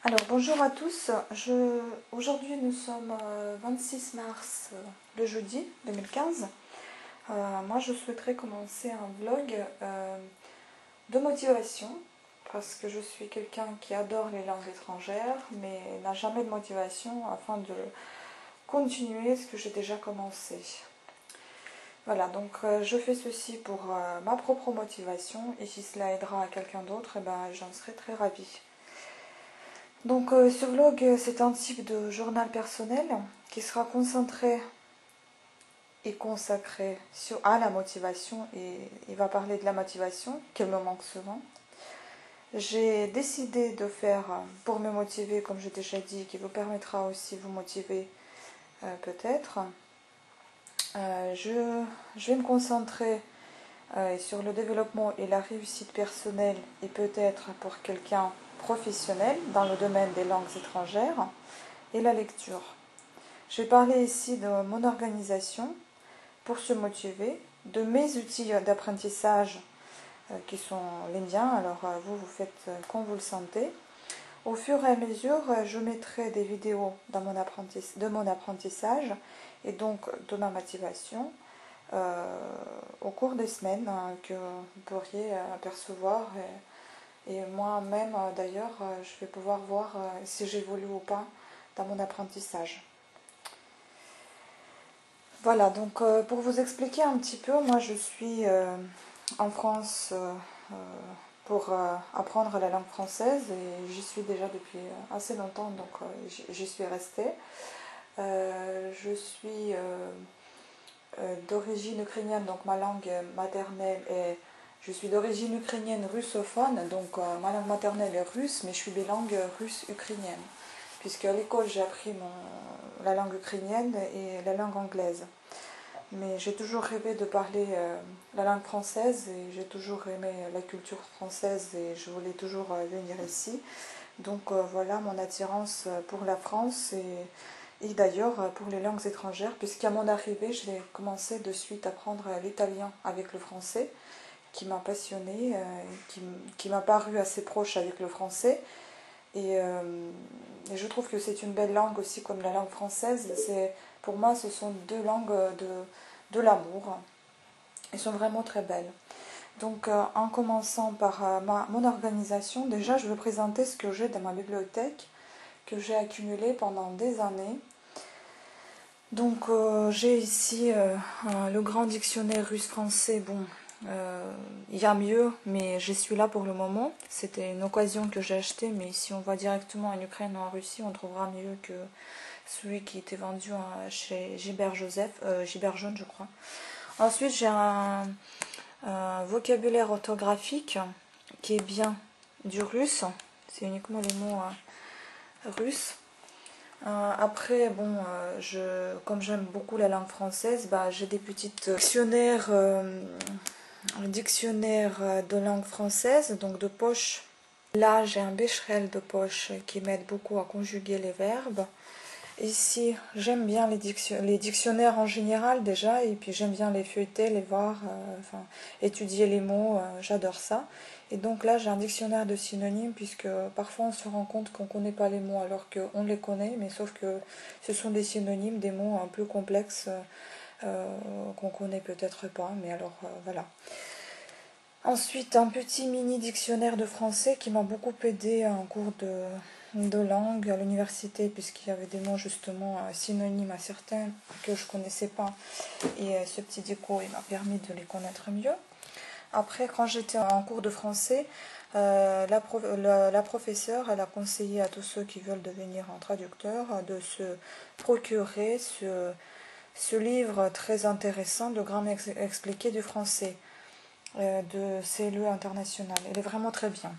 Alors bonjour à tous, aujourd'hui nous sommes 26 mars, le jeudi 2015. Moi je souhaiterais commencer un vlog de motivation parce que je suis quelqu'un qui adore les langues étrangères mais n'a jamais de motivation afin de continuer ce que j'ai déjà commencé. Voilà, donc je fais ceci pour ma propre motivation et si cela aidera à quelqu'un d'autre, j'en serai très ravie. Donc ce vlog, c'est un type de journal personnel qui sera concentré et consacré à la motivation et il va parler de la motivation qui me manque souvent. J'ai décidé de faire pour me motiver, comme j'ai déjà dit, qui vous permettra aussi de vous motiver peut-être. Je vais me concentrer sur le développement et la réussite personnelle et peut-être pour quelqu'un professionnel dans le domaine des langues étrangères et la lecture. Je vais parler ici de mon organisation pour se motiver, de mes outils d'apprentissage qui sont les miens, alors vous faites comme vous le sentez. Au fur et à mesure, je mettrai des vidéos de mon apprentissage et donc de ma motivation au cours des semaines que vous pourriez apercevoir. Et moi-même, d'ailleurs, je vais pouvoir voir si j'évolue ou pas dans mon apprentissage. Voilà, donc pour vous expliquer un petit peu, moi je suis en France pour apprendre la langue française et j'y suis déjà depuis assez longtemps, donc j'y suis restée. Je suis d'origine ukrainienne, donc ma langue maternelle est... Je suis d'origine ukrainienne russophone, donc ma langue maternelle est russe, mais je suis bilingue russe-ukrainienne, puisque à l'école j'ai appris la langue ukrainienne et la langue anglaise. Mais j'ai toujours rêvé de parler la langue française et j'ai toujours aimé la culture française et je voulais toujours venir ici. Donc voilà mon attirance pour la France et d'ailleurs pour les langues étrangères, puisqu'à mon arrivée, j'ai commencé de suite à apprendre l'italien avec le français, qui m'a passionnée, qui m'a paru assez proche avec le français. Et je trouve que c'est une belle langue aussi comme la langue française. Pour moi, ce sont deux langues de l'amour. Elles sont vraiment très belles. Donc en commençant par mon organisation, déjà je vais présenter ce que j'ai dans ma bibliothèque, que j'ai accumulé pendant des années. Donc j'ai ici le grand dictionnaire russe-français. Bon, il y a mieux, mais je suis là pour le moment. C'était une occasion que j'ai acheté, mais si on va directement en Ukraine ou en Russie, on trouvera mieux que celui qui était vendu chez Gilbert Jaune, je crois. Ensuite, j'ai un vocabulaire orthographique qui est bien du russe. C'est uniquement les mots russes. Après, bon, comme j'aime beaucoup la langue française, j'ai des petits dictionnaires de langue française, donc de poche. Là, j'ai un Becherel de poche qui m'aide beaucoup à conjuguer les verbes. Ici, j'aime bien les dictionnaires en général déjà, et puis j'aime bien les feuilleter, les voir, étudier les mots, j'adore ça. Et donc là, j'ai un dictionnaire de synonymes, puisque parfois on se rend compte qu'on ne connaît pas les mots alors qu'on les connaît, mais sauf que ce sont des synonymes, des mots un peu complexes qu'on ne connaît peut-être pas, mais alors voilà. Ensuite, un petit mini dictionnaire de français qui m'a beaucoup aidé en cours de langue à l'université, puisqu'il y avait des mots justement synonymes à certains que je ne connaissais pas. Et ce petit dico, il m'a permis de les connaître mieux. Après, quand j'étais en cours de français, la professeure, elle a conseillé à tous ceux qui veulent devenir un traducteur de se procurer ce livre très intéressant de grammaire expliquée du français de CLE international. Elle est vraiment très bien.